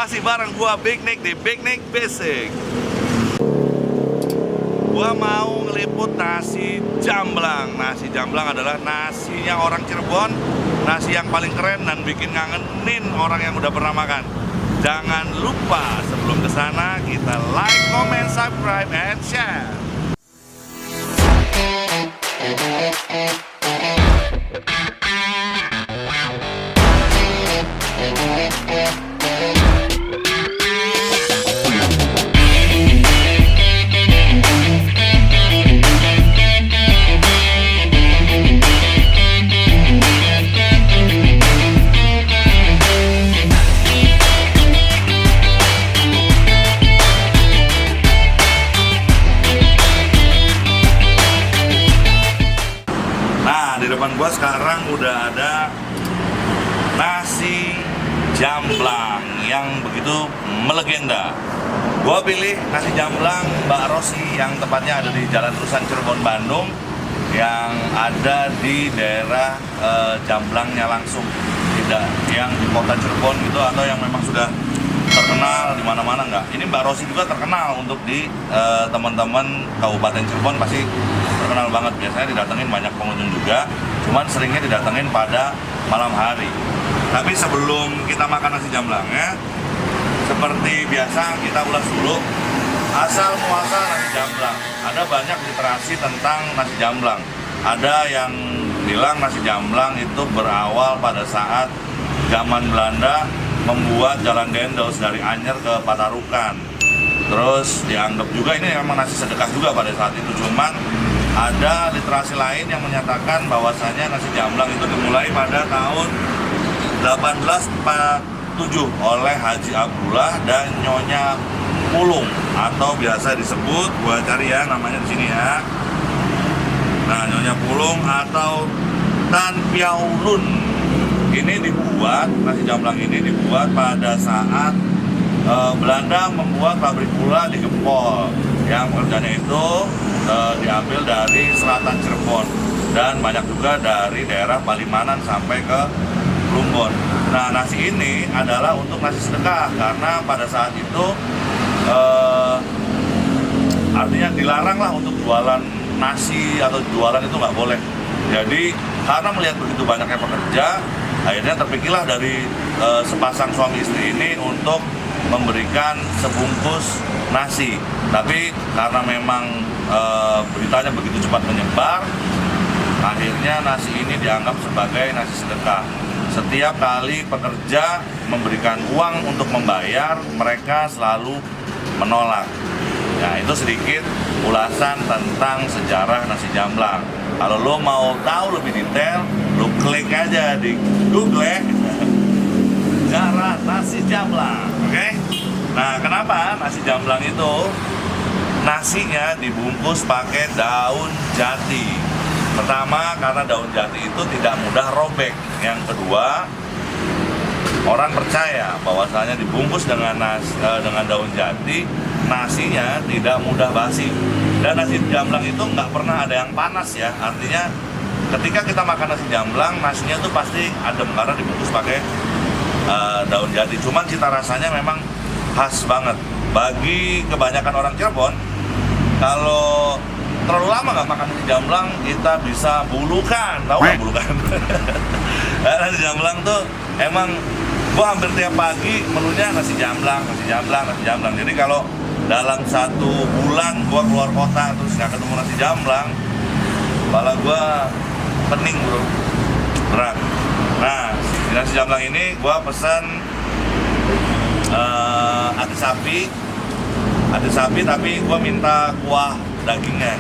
Masih bareng gua Big Nick di Big Nick Basic. Gua mau ngeliput nasi jamblang. Nasi jamblang adalah nasinya orang Cirebon, nasi yang paling keren dan bikin ngangenin orang yang udah pernah makan. Jangan lupa sebelum kesana kita like, comment, subscribe, and share. Di depan gua sekarang udah ada nasi jamblang yang begitu melegenda. Gua pilih nasi jamblang Mbak Rosi yang tepatnya ada di Jalan Terusan Cirebon, Bandung, yang ada di daerah jamblangnya langsung, tidak yang di kota Cirebon gitu atau yang memang sudah terkenal di mana-mana enggak. Ini Mbak Rosi juga terkenal untuk di teman-teman Kabupaten Cirebon, pasti terkenal banget. Biasanya didatengin banyak pengunjung juga, cuman seringnya didatengin pada malam hari. Tapi sebelum kita makan nasi jamblangnya, seperti biasa kita ulas dulu asal muasal nasi jamblang. Ada banyak literasi tentang nasi jamblang. Ada yang bilang nasi jamblang itu berawal pada saat zaman Belanda membuat jalan dendels dari Anyer ke Padarukan. Terus dianggap juga ini memang nasi sedekah juga pada saat itu. Cuman ada literasi lain yang menyatakan bahwasanya nasi jamblang itu dimulai pada tahun 1847 oleh Haji Abdullah dan Nyonya Pulung, atau biasa disebut, gua cari ya namanya di sini ya. Nah, Nyonya Pulung atau Tan Piaulun. Ini dibuat, nasi jamblang ini dibuat pada saat Belanda membuat pabrik gula di Gempol, yang pekerjaannya itu diambil dari selatan Cirebon dan banyak juga dari daerah Palimanan sampai ke Plumbon. Nah, nasi ini adalah untuk nasi sedekah karena pada saat itu artinya dilarang lah untuk jualan nasi atau jualan itu nggak boleh. Jadi karena melihat begitu banyaknya pekerja, akhirnya terpikirlah dari sepasang suami istri ini untuk memberikan sebungkus nasi. Tapi karena memang beritanya begitu cepat menyebar, akhirnya nasi ini dianggap sebagai nasi sedekah. Setiap kali pekerja memberikan uang untuk membayar, mereka selalu menolak. Nah, itu sedikit ulasan tentang sejarah nasi jamblang. Kalau lo mau tahu lebih detail, lo klik aja di Google sejarah nasi jamblang. Oke? Nah, kenapa nasi jamblang itu nasinya dibungkus pakai daun jati? Pertama, karena daun jati itu tidak mudah robek. Yang kedua, orang percaya bahwasanya dibungkus dengan daun jati, nasinya tidak mudah basi. Dan nasi jamblang itu nggak pernah ada yang panas ya. Artinya ketika kita makan nasi jamblang, nasinya itu pasti adem karena dibungkus pakai daun jati. Cuman cita rasanya memang khas banget. Bagi kebanyakan orang Cirebon, kalau terlalu lama nggak makan nasi jamblang, kita bisa bulukan. Tahu nggak bulukan? Nasi jamblang tuh emang gua hampir tiap pagi menunya nasi jamblang, nasi jamblang, nasi jamblang. Jadi kalau dalam 1 bulan gua keluar kota terus nggak ketemu nasi jamblang, kepala gua pening bro, berat. Nah, di nasi jamblang ini gua pesan hati sapi tapi gua minta kuah dagingnya,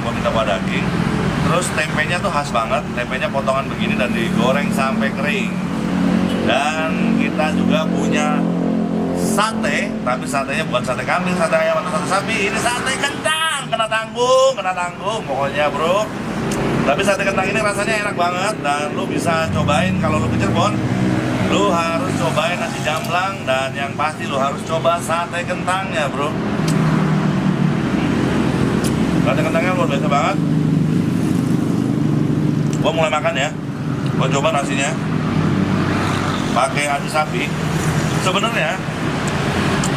terus tempenya tuh khas banget, tempenya potongan begini dan digoreng sampai kering. Dan kita juga punya sate, tapi satenya bukan sate kambing, sate ayam atau sate sapi, ini sate kentang, kena tanggung pokoknya bro. Tapi sate kentang ini rasanya enak banget dan lu bisa cobain kalau lu ke Cirebon. Lu harus cobain nasi jamblang dan yang pasti lu harus coba sate kentangnya bro. Sate kentangnya luar biasa banget. Gua mulai makan ya. Gua coba nasinya pakai hati sapi. Sebenarnya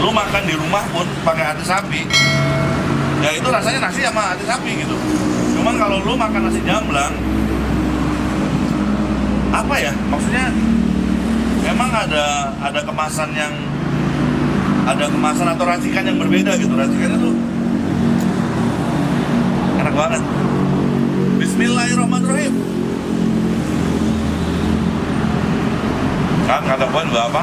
lu makan di rumah pun pakai hati sapi, ya itu rasanya nasi sama hati sapi gitu. Cuman kalau lu makan nasi jamblang, apa ya, maksudnya emang ada kemasan atau racikan yang berbeda gitu. Racikannya tuh enak banget. Bismillahirrahmanirrahim. Kan kata gua juga apa?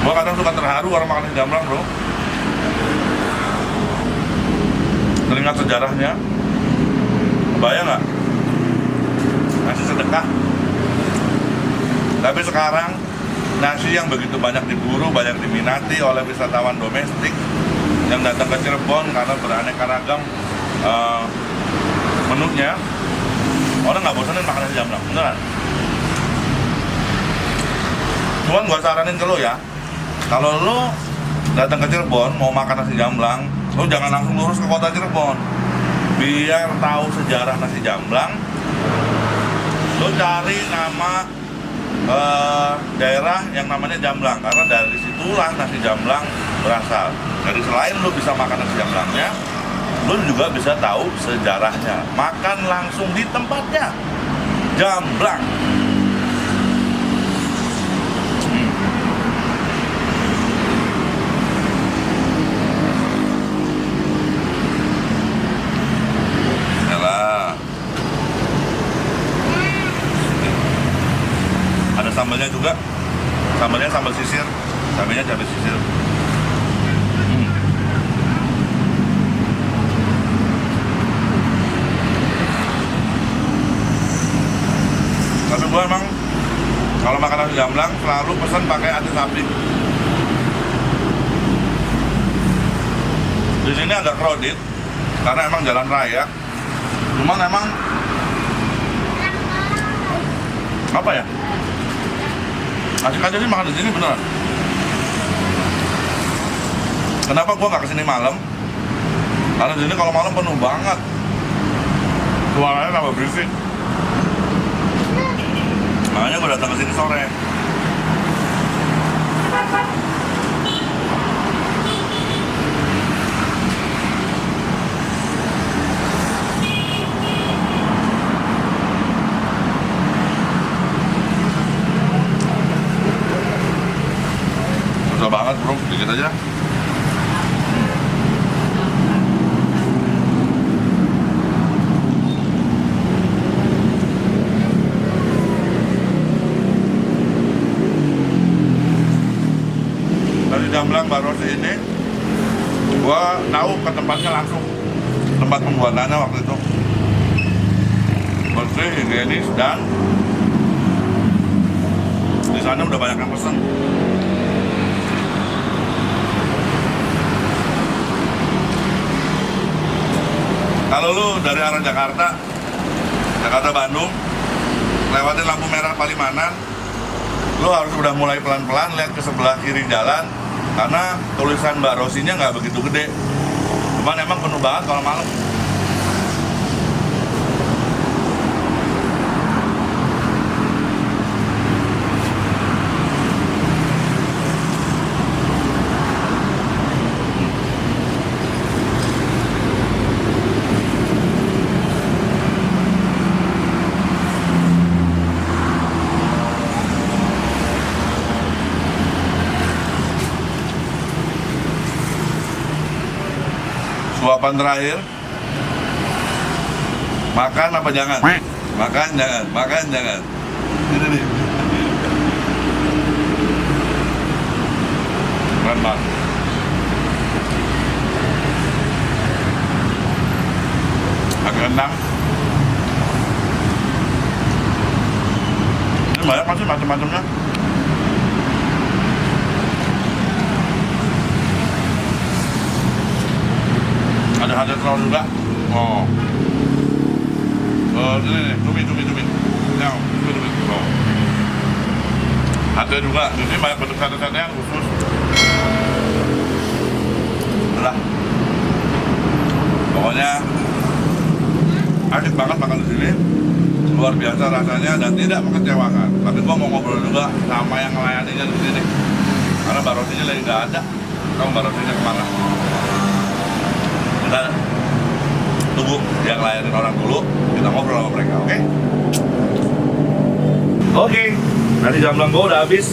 Gua kadang suka terharu orang makan nasi jamblang, bro. Teringat sejarahnya. Kebayang nggak? Nasi sedekah. Tapi sekarang nasi yang begitu banyak diburu, banyak diminati oleh wisatawan domestik yang datang ke Cirebon karena beraneka ragam menunya. Orang nggak bosanin makan nasi jamblang, beneran. Cuman gua saranin ke lo ya, kalau lo datang ke Cirebon mau makan nasi jamblang, lo jangan langsung lurus ke kota Cirebon. Biar tahu sejarah nasi jamblang, lo cari nama daerah yang namanya Jamblang, karena dari situlah nasi jamblang berasal. Jadi selain lo bisa makan nasi jamblangnya, lo juga bisa tahu sejarahnya. Makan langsung di tempatnya, Jamblang. Sambalnya juga, sambalnya sambal sisir, cabenya cabai sisir. Tapi gua emang kalau makan nasi jamblang selalu pesan pakai hati sapi. Di sini agak crowded karena emang jalan raya. Cuman emang apa ya? Asik aja sih makan di sini beneran. Kenapa gua nggak kesini malam? Karena di sini kalau malam penuh banget. Suaranya tambah berisik. Makanya gua datang ke sini sore. Susah banget bro, dikit aja. Dari Jamblang Barosi ini, gua tahu ke tempatnya langsung, tempat pembuatannya waktu itu bersih, higienis, dan di sana udah banyak yang pesen. Kalau lu dari arah Jakarta Bandung, lewatin lampu merah Palimanan, lu harus udah mulai pelan-pelan lihat ke sebelah kiri jalan, karena tulisan Barosinya nggak begitu gede. Cuman emang penuh banget kalau malam. Suapan terakhir, makan apa jangan? Makan jangan, makan jangan. Ini nih. Keren banget. Agak rendang. Ini banyak masih macam-macamnya. Ada hati telur juga. Oh. Ini nih, cumi. Yang, cumi. Oh. Hati juga. Ini banyak bentuk sate-sate yang khusus. Udah. Pokoknya asik banget makan di sini. luar biasa rasanya dan tidak mengecewakan. Tapi gua mau ngobrol juga sama yang melayaninya di sini, karena Mbak Rosinya lagi nggak ada. Tahu Mbak Rosinya kemana? Kita tunggu yang layanin orang dulu, kita ngobrol sama mereka, oke? Oke, nasi jamblang gua udah habis.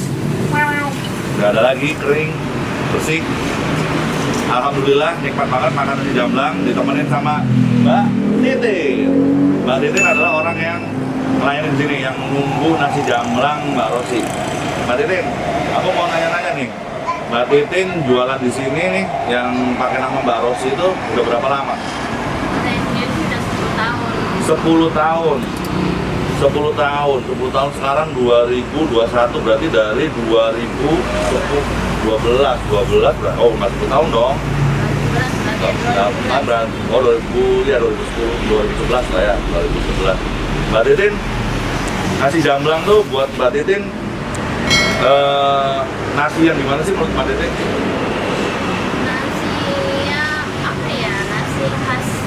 Nggak ada lagi, kering, bersih. Alhamdulillah nikmat banget makan nasi jamblang ditemenin sama Mbak Titin. Mbak Titin adalah orang yang melayani di sini, yang menunggu nasi jamblang Mbak Rosi. Mbak Titin, aku mau nanya-nanya nih. Mbak Titin jualan di sini nih, yang pakai nama Mbak Rosi itu udah berapa lama? Saya sudah 10 tahun. 10 tahun. 10 tahun sekarang 2021, berarti dari 2012 berarti, oh masih 10 tahun dong. 2010, ya 2011 lah ya, 2011. Mbak Titin, nasi jamblang tuh buat Mbak Titin, nasi yang gimana sih menurut Mbak Titin? Nasinya apa ya? Nasi khas.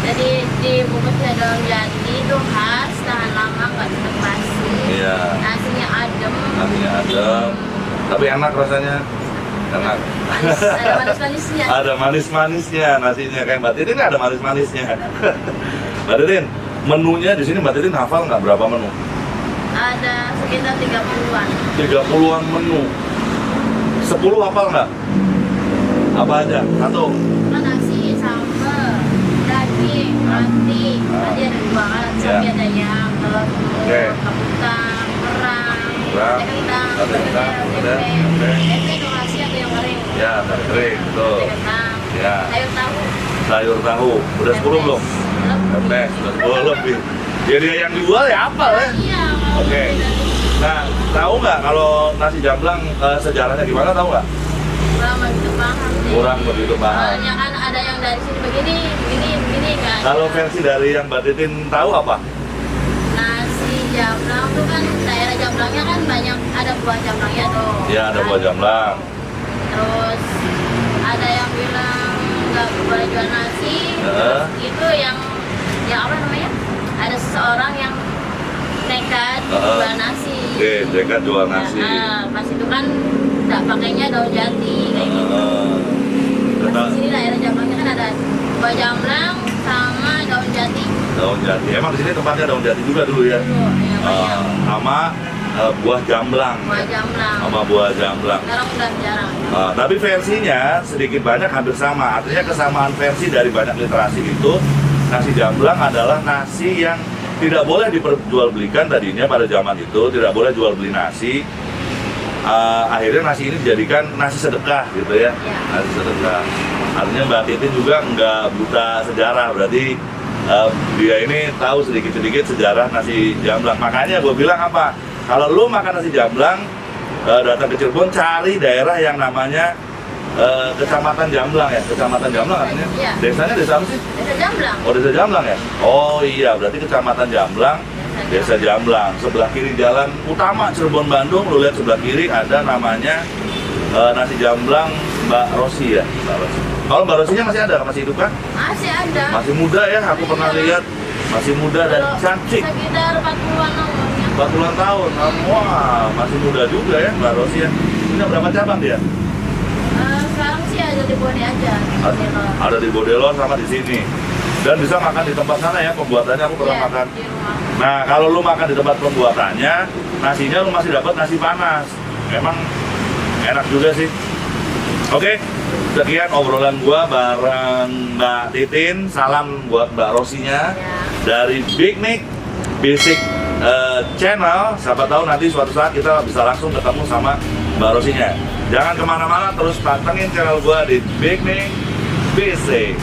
Jadi dibungkusnya daun jati itu khas, tahan lama, nggak cepat basi. Iya. Nasinya adem. Nasinya adem, tapi enak rasanya. Enak. Manis, ada manis-manisnya. Ada manis-manisnya nasinya, kayak Mbak Titin ada manis-manisnya. Mbak Titin, menunya di sini Mbak Titin hafal nggak berapa menu? Ada sekitar 30-an. 30-an menu. 10 hafal nggak? Apa aja? Satu. Nasi, sambal, daging, roti. Tadi ada 2 kan, sapi ada yang telur, kentang, kerang, kentang, tempe itu nasi atau yang kering? Ya, kering, betul. Kentang, Ya. sayur tahu. Udah 10 belum? Pepes, udah 10 lebih. Jadi yang dijual ya apa ya? Iya. Oke. Nah, tahu nggak kalau nasi jamblang sejarahnya gimana, tahu nggak? Kurang begitu paham sih. Kurang begitu paham. Soalnya kan ada yang dari sini begini kan. Kalau versi dari yang Mbak Titin tahu apa? Nasi jamblang tuh kan daerah jamblangnya kan banyak, ada buah jamblangnya tuh. Ya, ada buah jamblang. Terus ada yang bilang nggak boleh jual nasi. Terus itu yang apa namanya? Ada seseorang yang nekat jual nasi. Oke, nekat jual nasi. Pas itu kan nggak pakainya daun jati kayak gitu. Pas di sini daerah jamblangnya kan ada buah jamblang sama daun jati. Daun jati. Emang di sini tempatnya daun jati juga dulu ya? Sama buah jamblang. Buah jamblang. Sama buah jamblang. Sekarang udah jarang. Tapi versinya sedikit banyak hampir sama. Artinya kesamaan versi dari banyak literasi itu, nasi jamblang adalah nasi yang tidak boleh diperjualbelikan tadinya pada zaman itu, tidak boleh jual beli nasi. Akhirnya nasi ini dijadikan nasi sedekah gitu ya, nasi sedekah. Artinya Mbak Titin juga nggak buta sejarah, berarti dia ini tahu sedikit-sedikit sejarah nasi jamblang. Makanya gue bilang apa, kalau lu makan nasi jamblang, datang ke Cirebon, cari daerah yang namanya Kecamatan Jamblang ya, Kecamatan Jamblang artinya. Iya. Desanya desa apa sih? Desa Jamblang. Oh, Desa Jamblang ya? Oh iya, berarti Kecamatan Jamblang, Desa Jamblang. Sebelah kiri jalan utama Cirebon Bandung, lu lihat sebelah kiri ada namanya nasi jamblang Mbak Rosi ya, Mbak Rosi. Kalau Mbak Rosinya masih ada, masih hidup kan? Masih ada. Masih muda ya, aku pernah lihat. Masih muda dan cantik. Sekitar 40-an umurnya. 40-an tahun. Wah, masih muda juga ya Mbak Rosi ya. Punya berapa cabang dia? Sekarang sih ada di Bode aja. Ada di Bodelor sama di sini. Dan bisa makan di tempat sana ya, pembuatannya aku pernah makan. Di rumah. Nah, kalau lu makan di tempat pembuatannya, nasinya lu masih dapat nasi panas. Memang enak juga sih. Oke, sekian obrolan gua bareng Mbak Titin. Salam buat Mbak Rosinya dari Big Nick Basic Channel. Siapa tahu nanti suatu saat kita bisa langsung ketemu sama Mbak Rosinya. Jangan kemana-mana, terus pantengin channel gua di Big Nick Basic.